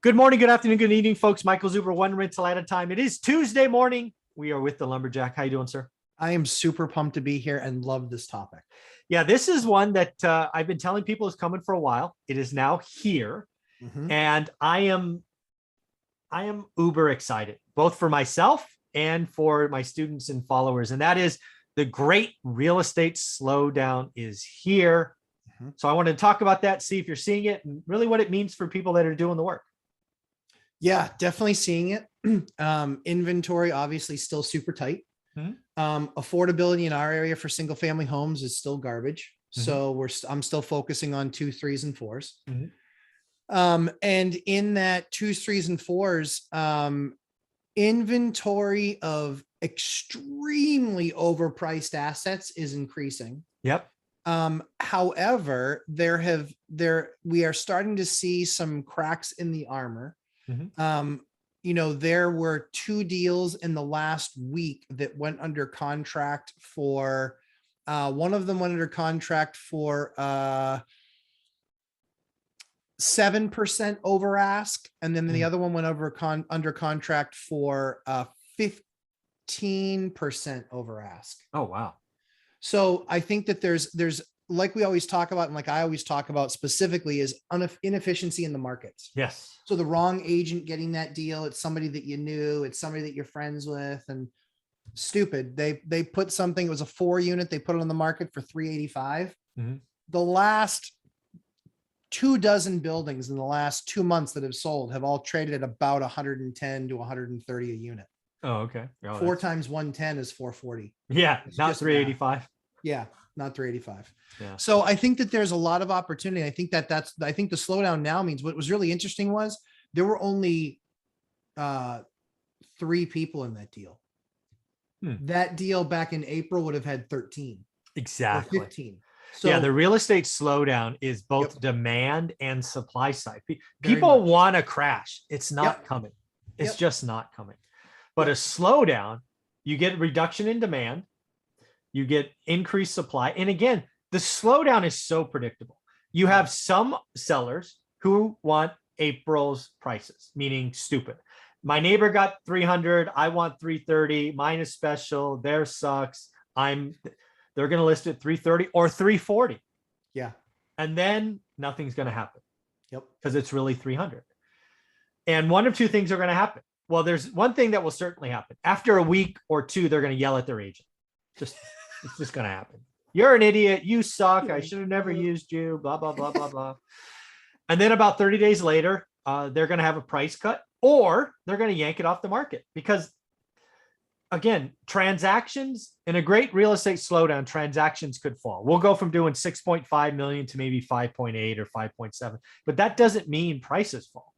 Good morning, good afternoon, good evening, folks. Michael Zuber, one rental at a time. It is Tuesday morning. We are with the Lumberjack. How you doing, sir? I am super pumped to be here and love this topic. Yeah, this is one that I've been telling people is coming for a while. It is now here, and I am uber excited, both for myself and for my students and followers. And that is the great real estate slowdown is here. So I wanted to talk about that, see if you're seeing it and really what it means for people that are doing the work. Yeah, definitely seeing it. Inventory obviously still super tight. Affordability in our area for single family homes is still garbage. So I'm still focusing on 2s, 3s, and 4s. And in that 2s, 3s, and 4s, inventory of extremely overpriced assets is increasing. Yep. However, we are starting to see some cracks in the armor. There were 2 deals in the last week that went under contract for, one of them went under contract for 7% over ask. And then the other one went under contract for 15% over ask. Oh, wow. So I think that there's like we always talk about, and like I always talk about specifically, is inefficiency in the markets. Yes. So the wrong agent getting that deal, it's somebody that you knew, it's somebody that you're friends with, and stupid. They put something, it was a 4 unit, they put it on the market for 385. The last 24 buildings in the last 2 months that have sold have all traded at about 110 to 130 a unit. Oh, okay. 4 times 110 is 440. Yeah, It's not just 385. Yeah, not 385. Yeah. So I think that there's a lot of opportunity. I think the slowdown now means what was really interesting was there were only 3 people in that deal. That deal back in April would have had 13. Exactly. Or 15. So yeah, the real estate slowdown is both demand and supply side. People want to crash. It's not coming. It's just not coming. But a slowdown, you get reduction in demand, you get increased supply. And again, the slowdown is so predictable. You have some sellers who want April's prices, meaning stupid. My neighbor got 300. I want 330. Mine is special. Theirs sucks. They're going to list it 330 or 340. Yeah. And then nothing's going to happen. Yep. Because it's really 300. And one of 2 things are going to happen. Well, there's one thing that will certainly happen. After a week or 2, they're going to yell at their agent. It's just going to happen. You're an idiot. You suck. I should have never used you. Blah, blah, blah, blah, blah. And then about 30 days later, they're going to have a price cut, or they're going to yank it off the market. Because again, transactions in a great real estate slowdown, transactions could fall. We'll go from doing 6.5 million to maybe 5.8 or 5.7, but that doesn't mean prices fall.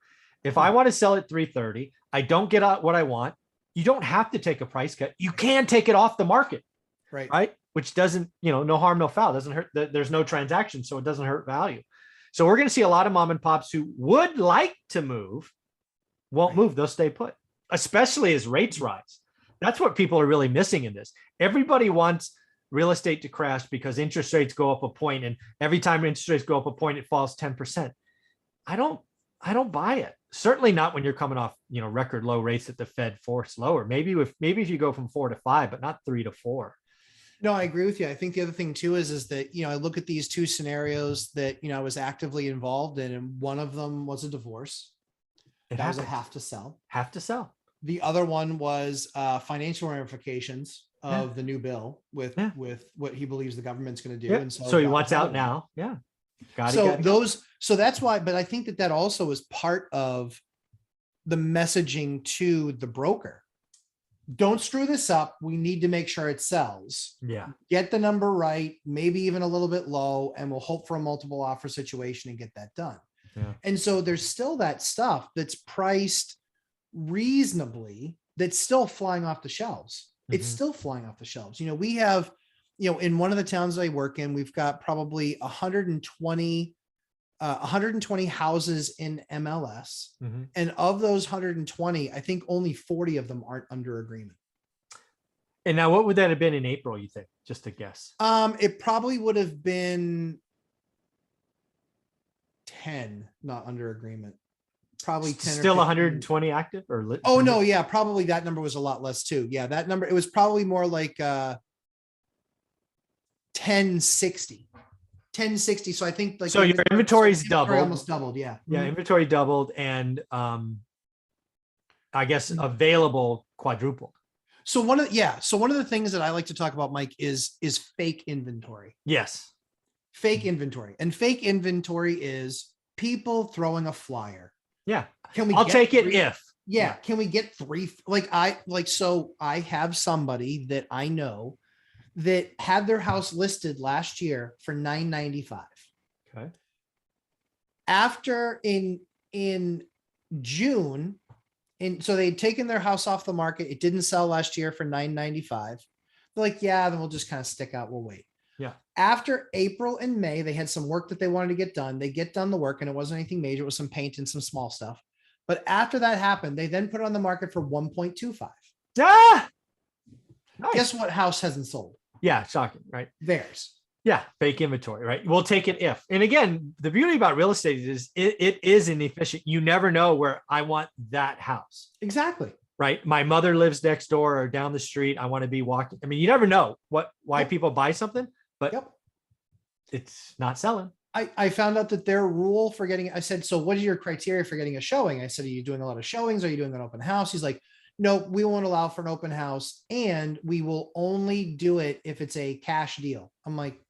If I want to sell at 330, I don't get out what I want. You don't have to take a price cut. You can take it off the market, right? Which doesn't, no harm, no foul. Doesn't hurt. There's no transaction, so it doesn't hurt value. So we're going to see a lot of mom and pops who would like to move, won't move. They'll stay put, especially as rates rise. That's what people are really missing in this. Everybody wants real estate to crash because interest rates go up a point, and every time interest rates go up a point, it falls 10%. I don't buy it. Certainly not when you're coming off, record low rates that the Fed forced lower. Maybe if you go from 4 to 5, but not 3 to 4. No, I agree with you. I think the other thing too is that, I look at these 2 scenarios that, I was actively involved in, and one of them was a divorce. That was a have to sell. The other one was financial ramifications of the new bill with what he believes the government's going to do. And so he wants out now. Yeah. So that's why, but I think that also is part of the messaging to the broker. Don't screw this up. We need to make sure it sells. Yeah. Get the number right, maybe even a little bit low, and we'll hope for a multiple offer situation and get that done. Yeah. And so there's still that stuff that's priced reasonably that's still flying off the shelves. It's still flying off the shelves. We have, in one of the towns that I work in, we've got probably 120 houses in MLS. And of those 120, I think only 40 of them aren't under agreement. And now what would that have been in April, you think? Just a guess. It probably would have been 10 not under agreement. probably 10 Still or 15. 120 active or Oh no, yeah, probably that number was a lot less too. Yeah, that number, it was probably more like 1060. 1060. So I think like So your inventory's doubled. almost doubled. Yeah. Yeah, Mhm. inventory doubled, and I guess available quadrupled. So one of the things that I like to talk about, Mike, is fake inventory. Yes. Fake inventory. And fake inventory is people throwing a flyer. Yeah. Can we I'll take it three? if. Yeah. Can we get three? So I have somebody that I know that had their house listed last year for $995. Okay. After in June, so they'd taken their house off the market. It didn't sell last year for $995. They're like, yeah, then we'll just kind of stick out. We'll wait. Yeah. After April and May, they had some work that they wanted to get done. They get done the work, and it wasn't anything major. It was some paint and some small stuff. But after that happened, they then put it on the market for 1.25. Ah! Nice. Guess what house hasn't sold? Yeah, shocking, right? Theirs. Yeah, fake inventory, right? We'll take it if. And again, the beauty about real estate is it is inefficient. You never know where I want that house. Exactly. Right. My mother lives next door or down the street. I want to be walking. I mean, you never know why people buy something, but it's not selling. I found out that their rule for getting, I said, so what is your criteria for getting a showing? I said, are you doing a lot of showings? Are you doing an open house? He's like, no, we won't allow for an open house, and we will only do it if it's a cash deal. I'm like,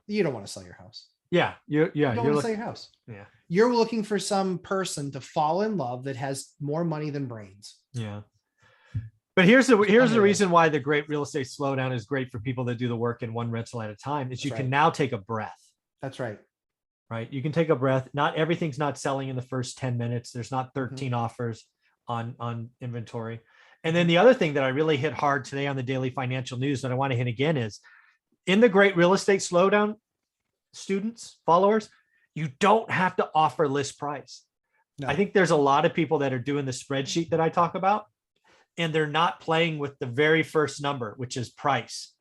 you don't want to sell your house. Yeah. You don't want to sell your house. Yeah. You're looking for some person to fall in love that has more money than brains. Yeah. But here's the reason why the great real estate slowdown is great for people that do the work in one rental at a time is you can now take a breath. That's right. Right. You can take a breath. Not everything's not selling in the first 10 minutes. There's not 13 offers on inventory. And then the other thing that I really hit hard today on the daily financial news that I want to hit again is in the great real estate slowdown, students, followers, you don't have to offer list price. No. I think there's a lot of people that are doing the spreadsheet that I talk about, and they're not playing with the very first number, which is price,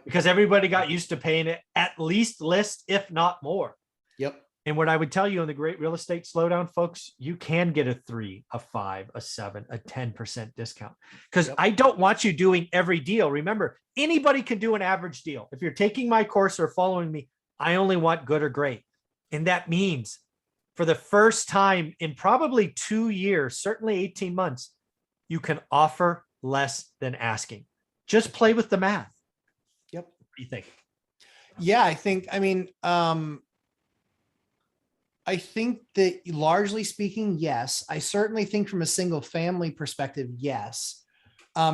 because everybody got used to paying it at least list, if not more. Yep. And what I would tell you in the great real estate slowdown, folks, you can get a 3, a 5, a 7, a 10% discount, because I don't want you doing every deal. Remember, anybody can do an average deal. If you're taking my course or following me, I only want good or great. And that means for the first time in probably 2 years, certainly 18 months, you can offer less than asking. Just play with the math. Yep. What do you think? Yeah, I think that largely speaking, yes. I certainly think from a single family perspective, yes.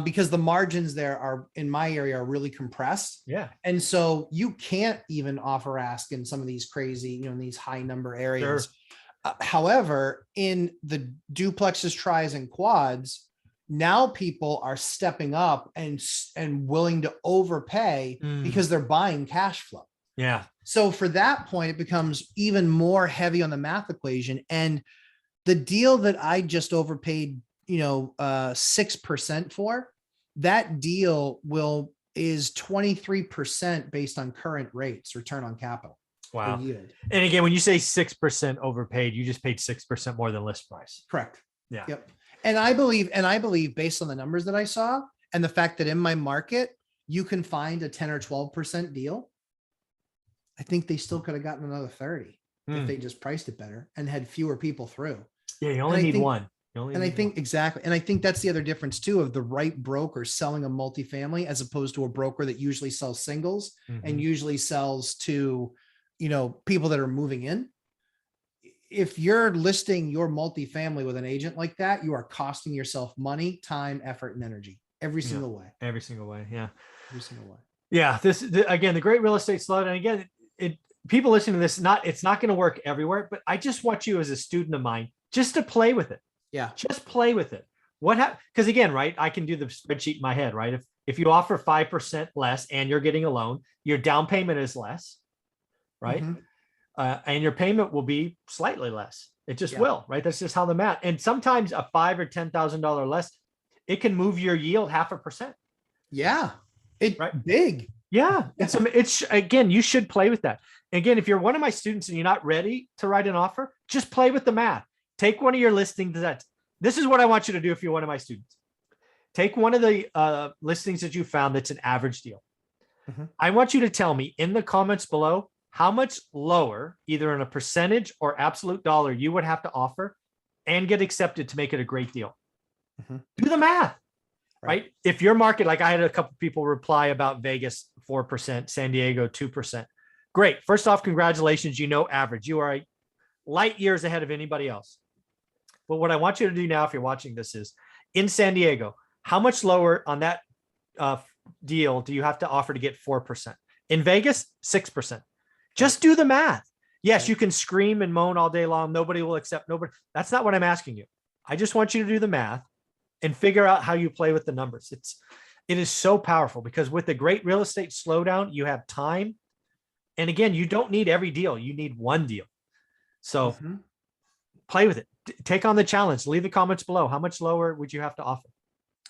Because the margins there are in my area are really compressed. Yeah. And so you can't even offer ask in some of these crazy, these high number areas. Sure. However, in the duplexes, tries, and quads, now people are stepping up and willing to overpay because they're buying cash flow. Yeah. So for that point, it becomes even more heavy on the math equation. And the deal that I just overpaid, 6% for, that deal is 23% based on current rates, return on capital. Wow. And again, when you say 6% overpaid, you just paid 6% more than list price. Correct. Yeah. Yep. And I believe based on the numbers that I saw and the fact that in my market, you can find a 10 or 12% deal. I think they still could have gotten another 30 if they just priced it better and had fewer people through. Yeah, you only need one. Exactly. And I think that's the other difference too, of the right broker selling a multifamily as opposed to a broker that usually sells singles and usually sells to, people that are moving in. If you're listing your multifamily with an agent like that, you are costing yourself money, time, effort, and energy every single way. Every single way. Yeah. Every single way. Yeah. Again, the great real estate slowdown. Again, people listening to this, it's not going to work everywhere, but I just want you as a student of mine just to play with it. Yeah. Just play with it. Because again, right, I can do the spreadsheet in my head, right? If you offer 5% less and you're getting a loan, your down payment is less, right? And your payment will be slightly less. It just will, right? That's just how the math. And sometimes a $5,000 or $10,000 less, it can move your yield 0.5%. Yeah. Big. Yeah. It's again, you should play with that. Again, if you're one of my students and you're not ready to write an offer, just play with the math. take one of your listings this is what I want you to do if you're one of my students. Take one of the listings that you found that's an average deal. I want you to tell me in the comments below how much lower, either in a percentage or absolute dollar, you would have to offer and get accepted to make it a great deal. Do the math, right? If your market, like I had a couple people reply about Vegas, 4%, San Diego, 2%. Great. First off, congratulations. You know, average. You are light years ahead of anybody else. But what I want you to do now, if you're watching this, is in San Diego, how much lower on that deal do you have to offer to get 4%? In Vegas, 6%. Just do the math. Yes, you can scream and moan all day long. Nobody will accept nobody. That's not what I'm asking you. I just want you to do the math and figure out how you play with the numbers. It is so powerful because with the great real estate slowdown, you have time. And again, you don't need every deal. You need one deal. So play with it. Take on the challenge. Leave the comments below. How much lower would you have to offer?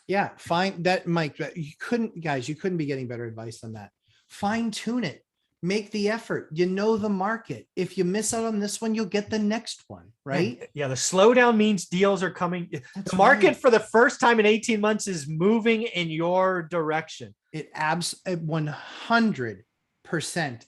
Yeah, fine. That, Mike, you couldn't be getting better advice than that. Fine tune it. Make the effort. You know the market. If you miss out on this one, you'll get the next one, right? Yeah, the slowdown means deals are coming. That's the market for the first time in 18 months is moving in your direction. It 100%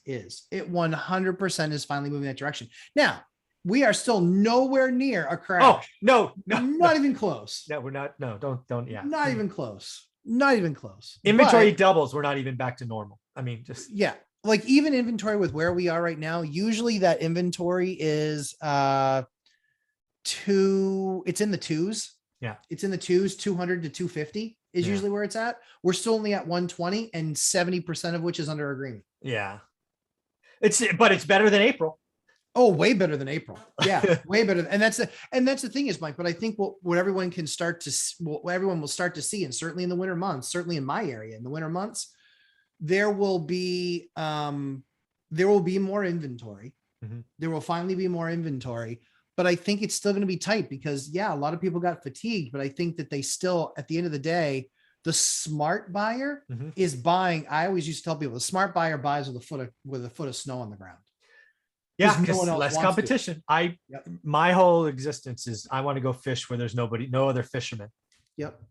is. It 100% is finally moving that direction. Now, we are still nowhere near a crash. Oh, no, not even close. No, we're not. No, don't. Yeah. Not even close. Not even close. Inventory doubles. We're not even back to normal. I mean, just. Yeah. Like even inventory with where we are right now, usually that inventory is it's in the twos. Yeah. It's in the twos, 200 to 250 is usually where it's at. We're still only at 120 and 70% of which is under agreement. Yeah. But it's better than April. Oh, way better than April. Yeah, way better. And that's the thing is, Mike, but I think what everyone can start to, what everyone will start to see, and certainly in the winter months, certainly in my area, in the winter months, there will be more inventory. There will finally be more inventory, but I think it's still going to be tight because a lot of people got fatigued, but I think that they still, at the end of the day, the smart buyer is buying. I always used to tell people the smart buyer buys with a foot of snow on the ground. Yeah, because less competition. My whole existence is I want to go fish where there's no other fishermen. Yep.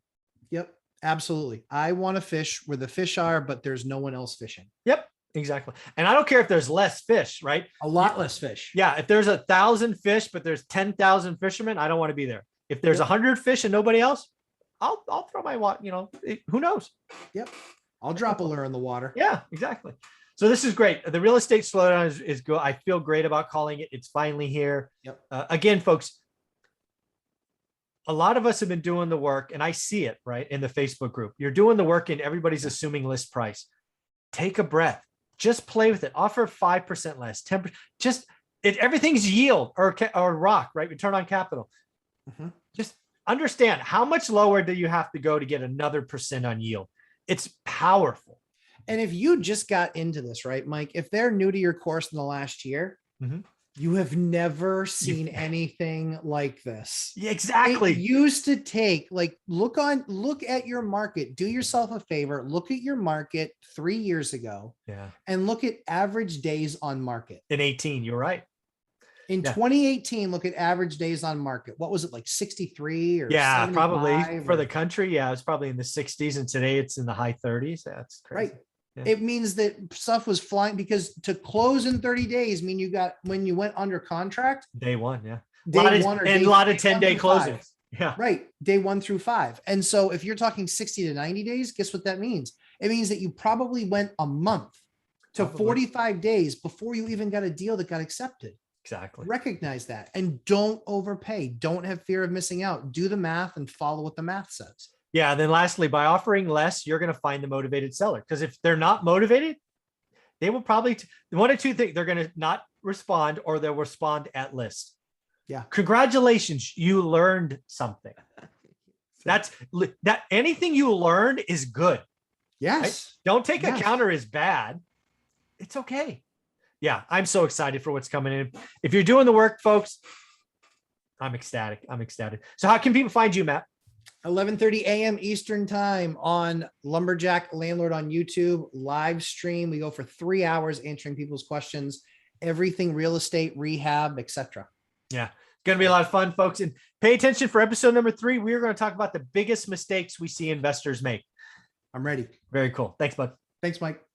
Absolutely. I want to fish where the fish are, but there's no one else fishing. Yep, exactly. And I don't care if there's less fish, right? A lot less fish. Yeah. If there's 1,000 fish, but there's 10,000 fishermen, I don't want to be there. If there's 100 fish and nobody else, I'll throw my water, who knows? Yep. I'll drop a lure in the water. Yeah, exactly. So this is great. The real estate slowdown is good. I feel great about calling it. It's finally here. Yep. Again, folks, a lot of us have been doing the work, and I see it right in the Facebook group. You're doing the work and everybody's assuming list price. Take a breath. Just play with it. Offer 5% less, 10%. Everything's yield or rock, right? Return on capital. Just understand how much lower do you have to go to get another percent on yield. It's powerful. And if you just got into this, right, Mike, if they're new to your course in the last year, you have never seen anything like this. Yeah, exactly. It used to take look at your market, do yourself a favor, look at your market 3 years ago. Yeah. And look at average days on market. In 18, you're right. In 2018, look at average days on market. What was it, like 63 or probably for the country? Yeah, it's probably in the 60s, and today it's in the high 30s. That's crazy. Right. Yeah. It means that stuff was flying because to close in 30 days mean you got when you went under contract. Day one, yeah. Day one and a lot of 10-day closings. Yeah. Right. Day 1 through 5. And so if you're talking 60 to 90 days, guess what that means? It means that you probably went a month to 45 days before you even got a deal that got accepted. Exactly. Recognize that and don't overpay. Don't have fear of missing out. Do the math and follow what the math says. Yeah. And then lastly, by offering less, you're going to find the motivated seller. Because if they're not motivated, they will probably one or two things. They're going to not respond or they'll respond at list. Yeah. Congratulations. You learned something. That anything you learn is good. Yes. Right? Don't take a counter as bad. It's okay. Yeah. I'm so excited for what's coming in. If you're doing the work, folks, I'm ecstatic. So how can people find you, Matt? 11:30 a.m. Eastern time on Lumberjack Landlord on YouTube live stream. We go for 3 hours answering people's questions, everything real estate, rehab, etc. Yeah. Going to be a lot of fun, folks. And pay attention for episode number 3. We are going to talk about the biggest mistakes we see investors make. I'm ready. Very cool. Thanks, bud. Thanks, Mike.